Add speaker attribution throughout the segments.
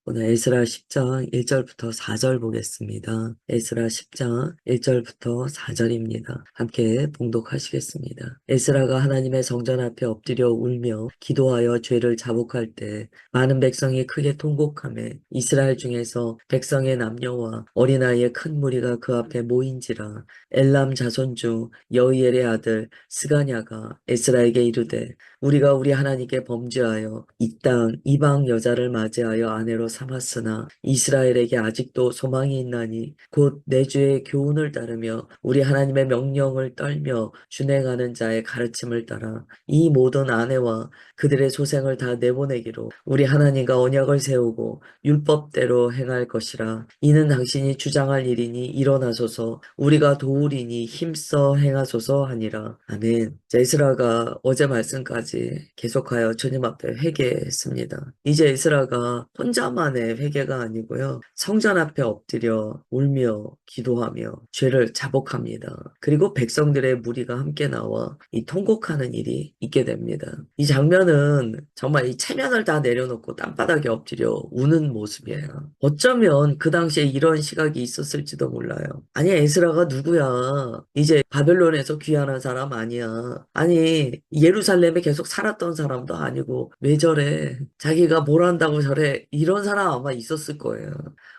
Speaker 1: 오늘 에스라 10장 1절부터 4절 보겠습니다. 에스라 10장 1절부터 4절입니다. 함께 봉독하시겠습니다. 에스라가 하나님의 성전 앞에 엎드려 울며 기도하여 죄를 자복할 때 많은 백성이 크게 통곡하며 이스라엘 중에서 백성의 남녀와 어린아이의 큰 무리가 그 앞에 모인지라. 엘람 자손 중 여이엘의 아들 스가냐가 에스라에게 이르되 우리가 우리 하나님께 범죄하여 이 땅 이방 여자를 맞이하여 아내로 삼았으나 이스라엘에게 아직도 소망이 있나니 곧 내 주의 교훈을 따르며 우리 하나님의 명령을 떨며 준행하는 자의 가르침을 따라 이 모든 아내와 그들의 소생을 다 내보내기로 우리 하나님과 언약을 세우고 율법대로 행할 것이라. 이는 당신이 주장할 일이니 일어나소서 우리가 도우리니 힘써 행하소서 하니라. 아멘. 자, 에스라가 어제 말씀까지 계속하여 주님 앞에 회개했습니다. 이제 에스라가 혼자만의 회개가 아니고요. 성전 앞에 엎드려 울며 기도하며 죄를 자복합니다. 그리고 백성들의 무리가 함께 나와 이 통곡하는 일이 있게 됩니다. 이 장면은 정말 이 체면을 다 내려놓고 땅바닥에 엎드려 우는 모습이에요. 어쩌면 그 당시에 이런 시각이 있었을지도 몰라요. 아니, 에스라가 누구야? 이제 바벨론에서 귀환한 사람 아니야. 아니, 예루살렘에 계속 살았던 사람도 아니고 왜 저래? 자기가 뭘 한다고 저래? 이런 사람 아마 있었을 거예요.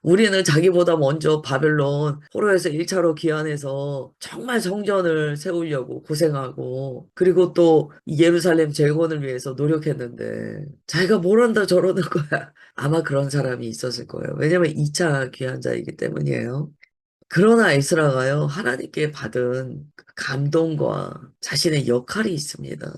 Speaker 1: 우리는 자기보다 먼저 바벨론 포로에서 1차로 귀환해서 정말 성전을 세우려고 고생하고 그리고 또 예루살렘 재건을 위해서 노력했는데 자기가 뭘 한다 저러는 거야. 아마 그런 사람이 있었을 거예요. 왜냐면 2차 귀환자이기 때문이에요. 그러나 에스라가요, 하나님께 받은 그 감동과 자신의 역할이 있습니다.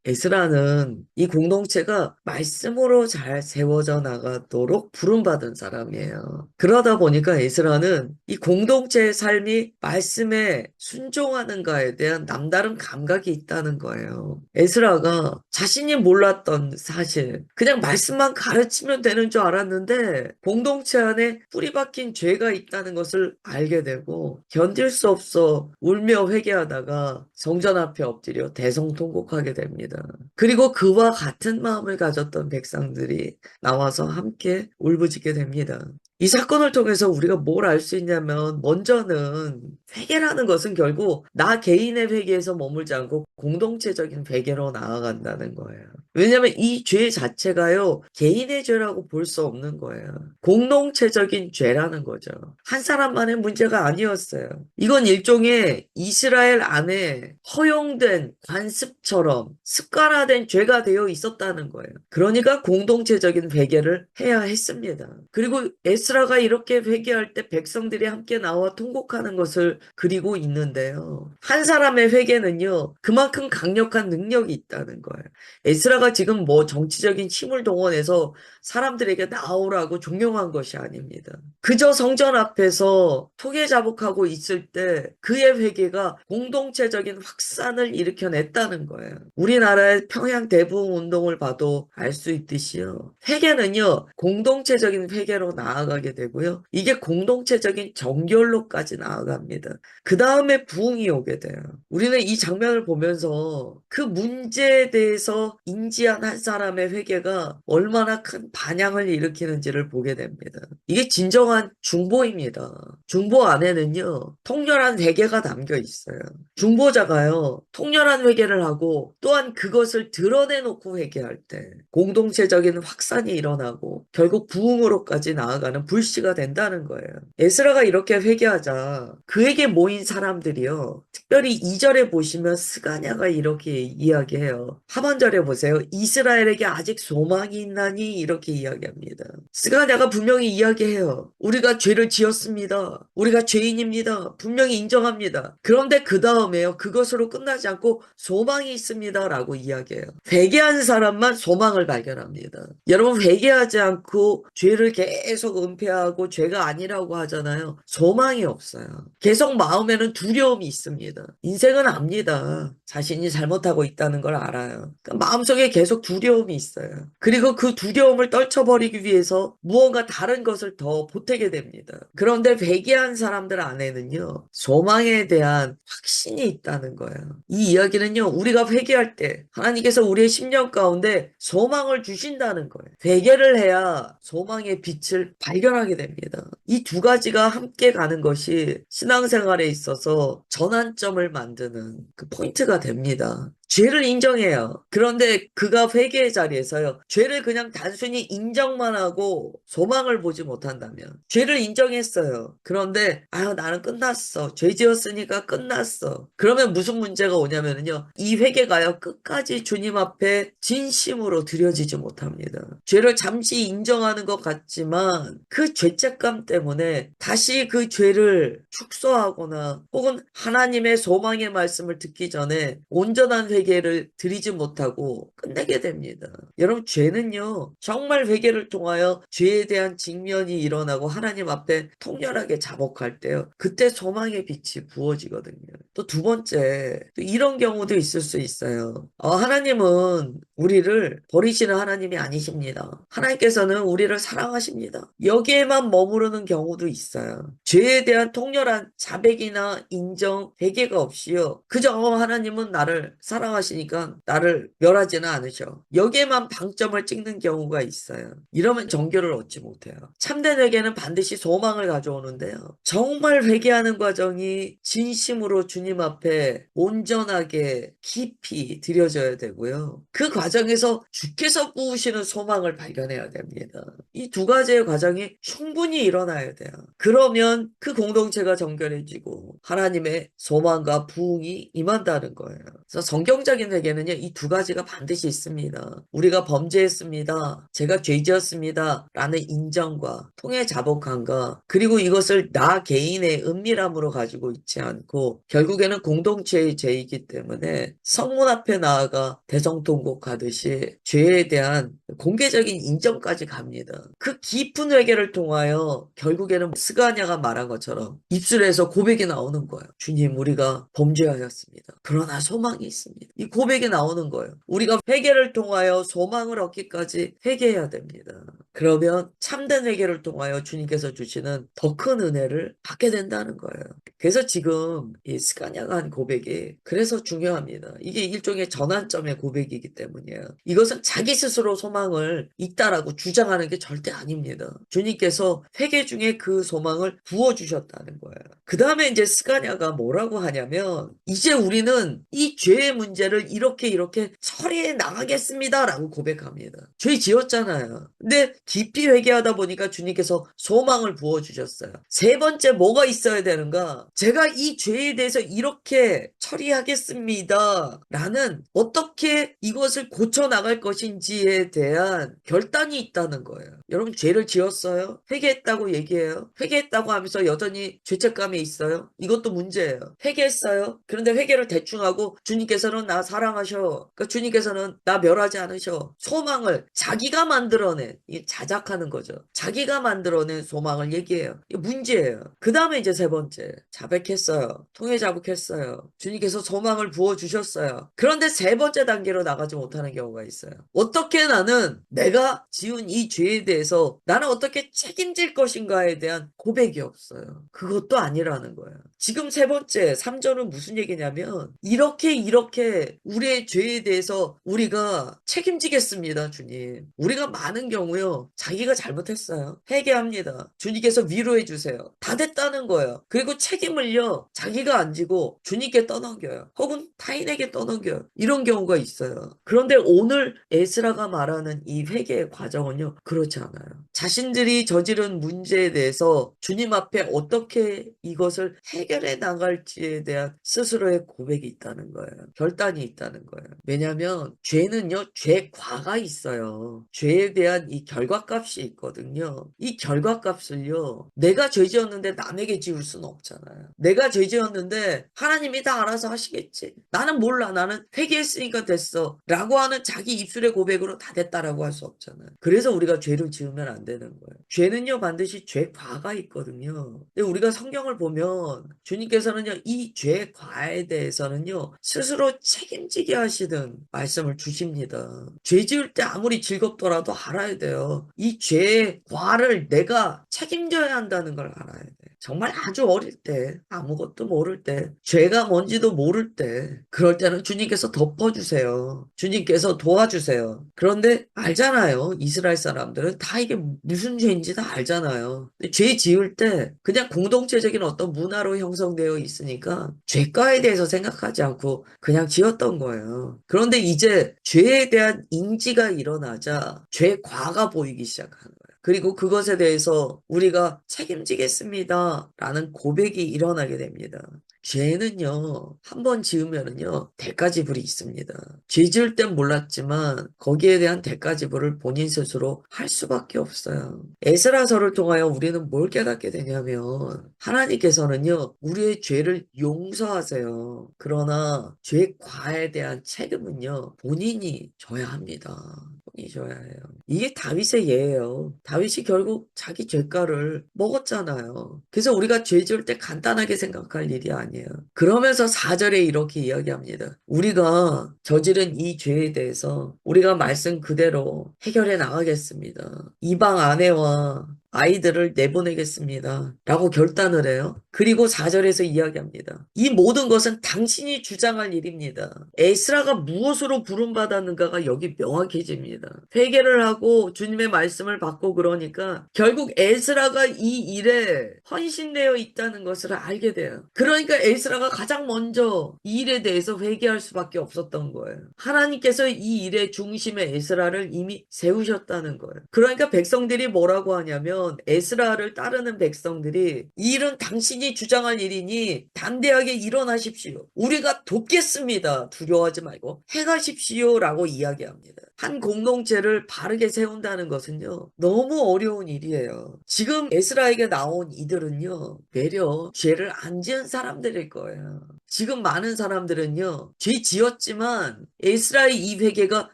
Speaker 1: 에스라는 이 공동체가 말씀으로 잘 세워져 나가도록 부름받은 사람이에요. 그러다 보니까 에스라는 이 공동체의 삶이 말씀에 순종하는가에 대한 남다른 감각이 있다는 거예요. 에스라가 자신이 몰랐던 사실, 그냥 말씀만 가르치면 되는 줄 알았는데 공동체 안에 뿌리 박힌 죄가 있다는 것을 알게 되고 견딜 수 없어 울며 회개하다가 성전 앞에 엎드려 대성통곡하게 됩니다. 그리고 그와 같은 마음을 가졌던 백성들이 나와서 함께 울부짖게 됩니다. 이 사건을 통해서 우리가 뭘 알 수 있냐면 먼저는 회개라는 것은 결국 나 개인의 회개에서 머물지 않고 공동체적인 회개로 나아간다는 거예요. 왜냐하면 이 죄 자체가요 개인의 죄라고 볼 수 없는 거예요. 공동체적인 죄라는 거죠. 한 사람만의 문제가 아니었어요. 이건 일종의 이스라엘 안에 허용된 관습처럼 습관화된 죄가 되어 있었다는 거예요. 그러니까 공동체적인 회개를 해야 했습니다. 그리고 에스라가 이렇게 회개할 때 백성들이 함께 나와 통곡하는 것을 그리고 있는데요. 한 사람의 회개는요, 그만큼 강력한 능력이 있다는 거예요. 에스라가 지금 뭐 정치적인 힘을 동원해서 사람들에게 나오라고 종용한 것이 아닙니다. 그저 성전 앞에서 토계자복하고 있을 때 그의 회개가 공동체적인 확산을 일으켜냈다는 거예요. 우리나라의 평양 대부흥 운동을 봐도 알 수 있듯이요. 회개는요, 공동체적인 회개로 나아가게 되고요. 이게 공동체적인 정결로까지 나아갑니다. 그 다음에 부흥이 오게 돼요. 우리는 이 장면을 보면서 그 문제에 대해서 인지한 한 사람의 회개가 얼마나 큰 반향을 일으키는지를 보게 됩니다. 이게 진정한 중보입니다. 중보 안에는요, 통렬한 회개가 담겨 있어요. 중보자가요, 통렬한 회개를 하고 또한 그것을 드러내놓고 회개할 때 공동체적인 확산이 일어나고 결국 부흥으로까지 나아가는 불씨가 된다는 거예요. 에스라가 이렇게 회개하자 그에게 모인 사람들이요, 특별히 2절에 보시면 스가냐가 이렇게 이야기해요. 하반절에 보세요. 이스라엘에게 아직 소망이 있나니 이렇게 이야기합니다. 스가냐가 분명히 이야기해요. 우리가 죄를 지었습니다. 우리가 죄인입니다. 분명히 인정합니다. 그런데 그 다음에요. 그것으로 끝나지 않고 소망이 있습니다. 라고 이야기해요. 회개한 사람만 소망을 발견합니다. 여러분, 회개하지 않고 죄를 계속 은폐하고 죄가 아니라고 하잖아요. 소망이 없어요. 계속 마음에는 두려움이 있습니다. 인생은 압니다. 자신이 잘못하고 있다는 걸 알아요. 그러니까 마음속에 계속 두려움이 있어요. 그리고 그 두려움을 떨쳐버리기 위해서 무언가 다른 것을 더 보태게 됩니다. 그런데 회개한 사람들 안에는요, 소망에 대한 확신이 있다는 거예요. 이 이야기는요, 우리가 회개할 때 하나님께서 우리의 심령 가운데 소망을 주신다는 거예요. 회개를 해야 소망의 빛을 발견하게 됩니다. 이 두 가지가 함께 가는 것이 신앙생활에 있어서 전환점을 만드는 그 포인트가 됩니다. 죄를 인정해요. 그런데 그가 회개의 자리에서요, 죄를 그냥 단순히 인정만 하고 소망을 보지 못한다면, 죄를 인정했어요. 그런데, 아유, 나는 끝났어. 죄 지었으니까 끝났어. 그러면 무슨 문제가 오냐면요, 이 회개가요, 끝까지 주님 앞에 진심으로 드려지지 못합니다. 죄를 잠시 인정하는 것 같지만, 그 죄책감 때문에 다시 그 죄를 축소하거나, 혹은 하나님의 소망의 말씀을 듣기 전에 온전한 회개를 드리지 못하고 끝내게 됩니다. 여러분, 죄는요, 정말 회개를 통하여 죄에 대한 직면이 일어나고 하나님 앞에 통렬하게 자복할 때요, 그때 소망의 빛이 부어지거든요. 또 두 번째, 또 이런 경우도 있을 수 있어요. 하나님은 우리를 버리시는 하나님이 아니십니다. 하나님께서는 우리를 사랑하십니다. 여기에만 머무르는 경우도 있어요. 죄에 대한 통렬한 자백이나 인정, 회개가 없이요, 그저 하나님은 나를 사랑하시니까 나를 멸하지는 않으셔. 여기에만 방점을 찍는 경우가 있어요. 이러면 정결을 얻지 못해요. 참된 회개는 반드시 소망을 가져오는데요, 정말 회개하는 과정이 진심으로 주님 앞에 온전하게 깊이 드려져야 되고요, 그 과정에서 주께서 부으시는 소망을 발견해야 됩니다. 이 두 가지의 과정이 충분히 일어나야 돼요. 그러면 그 공동체가 정결해지고 하나님의 소망과 부흥이 임한다는 거예요. 그래서 성경적인 회개는요, 이 두 가지가 반드시 있습니다. 우리가 범죄했습니다, 제가 죄지었습니다 라는 인정과 통해 자복함과, 그리고 이것을 나 개인의 은밀함으로 가지고 있지 않고 결국에는 공동체의 죄이기 때문에 성문 앞에 나아가 대성통곡하듯이 죄에 대한 공개적인 인정까지 갑니다. 그 깊은 회개를 통하여 결국에는 스가랴가 말한 것처럼 입술에서 고백이 나오는 거예요. 주님, 우리가 범죄하였습니다. 그러나 소망이 있습니다. 이 고백이 나오는 거예요. 우리가 회개를 통하여 소망을 얻기까지 회개해야 됩니다. 그러면 참된 회개를 통하여 주님께서 주시는 더 큰 은혜를 받게 된다는 거예요. 그래서 지금 이 스가랴가 한 고백이 그래서 중요합니다. 이게 일종의 전환점의 고백이기 때문이에요. 이것은 자기 스스로 소망을 있다라고 주장하는 게 절대 아닙니다. 주님께서 회개 중에 그 소망을 부어주셨다는 거예요. 그 다음에 이제 스가랴가 뭐라고 하냐면, 이제 우리는 이 죄의 문제를 이렇게 처리해 나가겠습니다라고 고백합니다. 죄 지었잖아요. 근데 깊이 회개하다 보니까 주님께서 소망을 부어주셨어요. 세 번째 뭐가 있어야 되는가? 제가 이 죄에 대해서 이렇게 처리하겠습니다 라는, 어떻게 이것을 고쳐나갈 것인지에 대한 결단이 있다는 거예요. 여러분, 죄를 지었어요? 회개했다고 얘기해요. 회개했다고 하면서 여전히 죄책감이 있어요? 이것도 문제예요. 회개했어요. 그런데 회개를 대충 하고 주님께서는 나 사랑하셔, 그러니까 주님께서는 나 멸하지 않으셔. 소망을 자기가 만들어낸, 이 자작하는 거죠. 자기가 만들어낸 소망을 얘기해요. 이게 문제예요. 그 다음에 이제 세 번째, 자백했어요. 통해 자복했어요. 주님께서 소망을 부어주셨어요. 그런데 세 번째 단계로 나가지 못하는 경우가 있어요. 어떻게 나는 내가 지은 이 죄에 대해서 나는 어떻게 책임질 것인가에 대한 고백이 없어요. 그것도 아니라는 거예요. 지금 세 번째 3절은 무슨 얘기냐면, 이렇게 우리의 죄에 대해서 우리가 책임지겠습니다, 주님. 우리가 많은 경우요, 자기가 잘못했어요. 회개합니다. 주님께서 위로해 주세요. 다 됐다는 거예요. 그리고 책임을요, 자기가 안 지고 주님께 떠넘겨요. 혹은 타인에게 떠넘겨요. 이런 경우가 있어요. 그런데 오늘 에스라가 말하는 이 회개의 과정은요, 그렇지 않아요. 자신들이 저지른 문제에 대해서 주님 앞에 어떻게 이것을 해결해 나갈지에 대한 스스로의 고백이 있다는 거예요. 결단이 있다는 거예요. 왜냐하면 죄는요, 죄과가 있어요. 죄에 대한 이 결과값이 있거든요. 이 결과값을요, 내가 죄 지었는데 남에게 지울 수는 없잖아요. 내가 죄 지었는데 하나님이 다 알아서 하시겠지, 나는 몰라, 나는 회개했으니까 됐어 라고 하는 자기 입술의 고백으로 다 됐다라고 할 수 없잖아요. 그래서 우리가 죄를 지으면 안 되는 거예요. 죄는요, 반드시 죄과가 있거든요. 근데 우리가 성경을 보면 주님께서는요, 이 죄 과에 대해서는요, 스스로 책임지게 하시는 말씀을 주십니다. 죄 지을 때 아무리 즐겁더라도 알아야 돼요. 이 죄의 과를 내가 책임져야 한다는 걸 알아야 돼. 정말 아주 어릴 때, 아무것도 모를 때, 죄가 뭔지도 모를 때, 그럴 때는 주님께서 덮어주세요. 주님께서 도와주세요. 그런데 알잖아요. 이스라엘 사람들은 다 이게 무슨 죄인지 다 알잖아요. 근데 죄 지을 때 그냥 공동체적인 어떤 문화로 형성되어 있으니까 죄가에 대해서 생각하지 않고 그냥 지었던 거예요. 그런데 이제 죄에 대한 인지가 일어나자 죄과가 보이기 시작하는 거예요. 그리고 그것에 대해서 우리가 책임지겠습니다. 라는 고백이 일어나게 됩니다. 죄는요, 한 번 지으면은요, 대가지불이 있습니다. 죄 지을 땐 몰랐지만, 거기에 대한 대가지불을 본인 스스로 할 수밖에 없어요. 에스라서를 통하여 우리는 뭘 깨닫게 되냐면, 하나님께서는요, 우리의 죄를 용서하세요. 그러나, 죄 과에 대한 책임은요, 본인이 져야 합니다. 본인이 져야 해요. 이게 다윗의 예예요. 다윗이 결국 자기 죄가를 먹었잖아요. 그래서 우리가 죄 지을 때 간단하게 생각할 일이 아니에요. 그러면서 4절에 이렇게 이야기합니다. 우리가 저지른 이 죄에 대해서 우리가 말씀 그대로 해결해 나가겠습니다. 이방 아내와 아이들을 내보내겠습니다. 라고 결단을 해요. 그리고 4절에서 이야기합니다. 이 모든 것은 당신이 주장할 일입니다. 에스라가 무엇으로 부름받았는가가 여기 명확해집니다. 회개를 하고 주님의 말씀을 받고 그러니까 결국 에스라가 이 일에 헌신되어 있다는 것을 알게 돼요. 그러니까 에스라가 가장 먼저 이 일에 대해서 회개할 수밖에 없었던 거예요. 하나님께서 이 일의 중심에 에스라를 이미 세우셨다는 거예요. 그러니까 백성들이 뭐라고 하냐면 에스라를 따르는 백성들이 이 일은 당신이 주장할 일이니 담대하게 일어나십시오. 우리가 돕겠습니다. 두려워하지 말고 행하십시오. 라고 이야기합니다. 한 공동체를 바르게 세운다는 것은요, 너무 어려운 일이에요. 지금 에스라에게 나온 이들은요, 되려 죄를 안 지은 사람들일 거예요. 지금 많은 사람들은요, 죄 지었지만 에스라의 이 회개가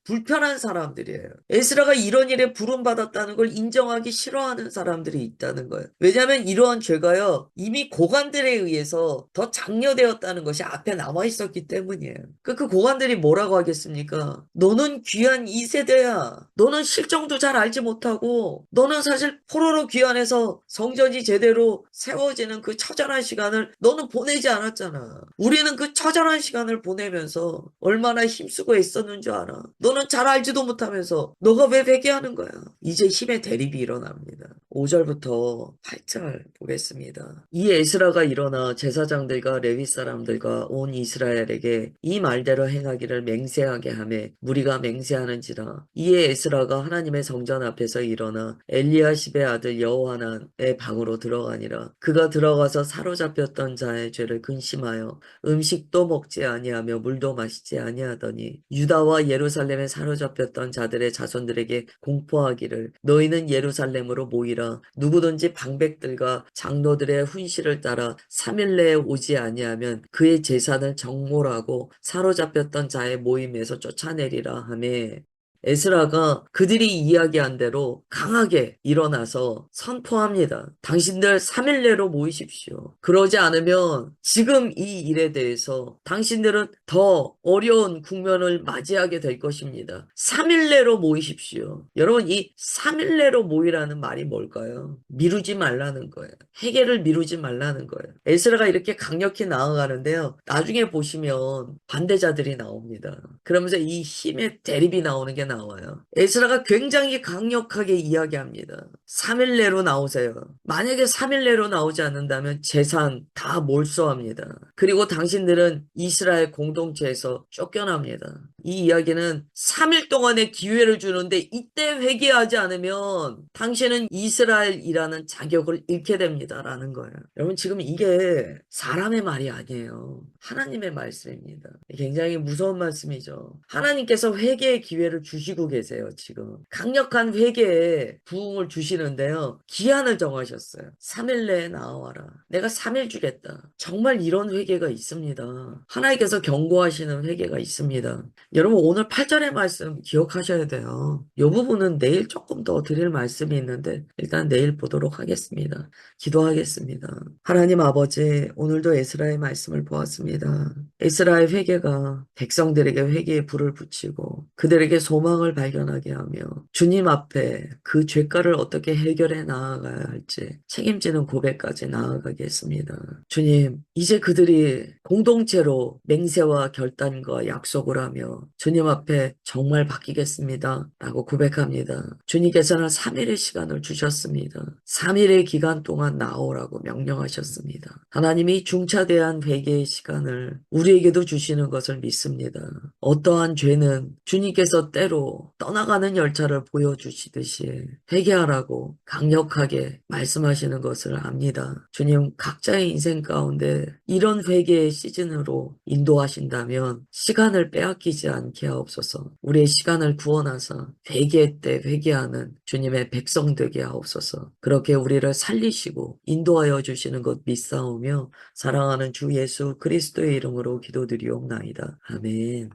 Speaker 1: 불편한 사람들이에요. 에스라가 이런 일에 부름받았다는 걸 인정하기 싫어하는 사람들이 있다는 거예요. 왜냐하면 이러한 죄가요, 이미 고관들에 의해서 더 장려되었다는 것이 앞에 남아 있었기 때문이에요. 그 고관들이 뭐라고 하겠습니까? 너는 귀한 이 세대야. 너는 실정도 잘 알지 못하고, 너는 사실 포로로 귀환해서 성전이 제대로 세워지는 그 처절한 시간을 너는 보내지 않았잖아. 우리는 그 처절한 시간을 보내면서 얼마나 힘쓰고 애썼는 줄 알아. 너는 잘 알지도 못하면서 너가 왜 회개하는 거야? 이제 힘의 대립이 일어납니다. 5절부터 8절 보겠습니다. 이 에스라가 일어나 제사장들과 레위 사람들과 온 이스라엘에게 이 말대로 행하기를 맹세하게 하매 무리가 맹세하는지라. 이에 에스라가 하나님의 성전 앞에서 일어나 엘리야십의 아들 여호하난의 방으로 들어가니라. 그가 들어가서 사로잡혔던 자의 죄를 근심하여 음식도 먹지 아니하며 물도 마시지 아니하더니 유다와 예루살렘에 사로잡혔던 자들의 자손들에게 공포하기를 너희는 예루살렘으로 모이라. 누구든지 방백들과 장로들의 훈시를 따라 3일 내에 오지 아니하면 그의 재산을 정몰하고 사로잡혔던 자의 모임에서 쫓아내리라 하매 에스라가 그들이 이야기한 대로 강하게 일어나서 선포합니다. 당신들 3일 내로 모이십시오. 그러지 않으면 지금 이 일에 대해서 당신들은 더 어려운 국면을 맞이하게 될 것입니다. 3일 내로 모이십시오. 여러분, 이 3일 내로 모이라는 말이 뭘까요? 미루지 말라는 거예요. 해결을 미루지 말라는 거예요. 에스라가 이렇게 강력히 나아가는데요. 나중에 보시면 반대자들이 나옵니다. 그러면서 이 힘의 대립이 나오는 게 나와요. 에스라가 굉장히 강력하게 이야기합니다. 3일 내로 나오세요. 만약에 3일 내로 나오지 않는다면 재산 다 몰수합니다. 그리고 당신들은 이스라엘 공동체에서 쫓겨납니다. 이 이야기는 3일 동안의 기회를 주는데 이때 회개하지 않으면 당신은 이스라엘이라는 자격을 잃게 됩니다라는 거예요. 여러분 지금 이게 사람의 말이 아니에요. 하나님의 말씀입니다. 굉장히 무서운 말씀이죠. 하나님께서 회개의 기회를 주시고 계세요. 지금 강력한 회개에 부흥을 주시는데요. 기한을 정하셨어요. 3일 내에 나와라. 내가 3일 주겠다. 정말 이런 회개가 있습니다. 하나님께서 경고하시는 회개가 있습니다. 여러분 오늘 8절의 말씀 기억하셔야 돼요. 이 부분은 내일 조금 더 드릴 말씀이 있는데 일단 내일 보도록 하겠습니다. 기도하겠습니다. 하나님 아버지, 오늘도 에스라의 말씀을 보았습니다. 에스라의 회개가 백성들에게 회개의 불을 붙이고 그들에게 소망을 발견하게 하며 주님 앞에 그 죄가를 어떻게 해결해 나아가야 할지 책임지는 고백까지 나아가게 했습니다. 주님, 이제 그들이 공동체로 맹세와 결단과 약속을 하며 주님 앞에 정말 바뀌겠습니다 라고 고백합니다. 주님께서는 3일의 시간을 주셨습니다. 3일의 기간 동안 나오라고 명령하셨습니다. 하나님이 중차대한 회개의 시간을 우리에게도 주시는 것을 믿습니다. 어떠한 죄는 주님께서 때로 떠나가는 열차를 보여주시듯이 회개하라고 강력하게 말씀하시는 것을 압니다. 주님, 각자의 인생 가운데 이런 회개의 시즌으로 인도하신다면 시간을 빼앗기지 않게 하옵소서. 우리의 시간을 구원하사 회개 때 회개하는 주님의 백성 되게 하옵소서. 그렇게 우리를 살리시고 인도하여 주시는 것 믿사오며 사랑하는 주 예수 그리스도의 이름으로 기도드리옵나이다. 아멘.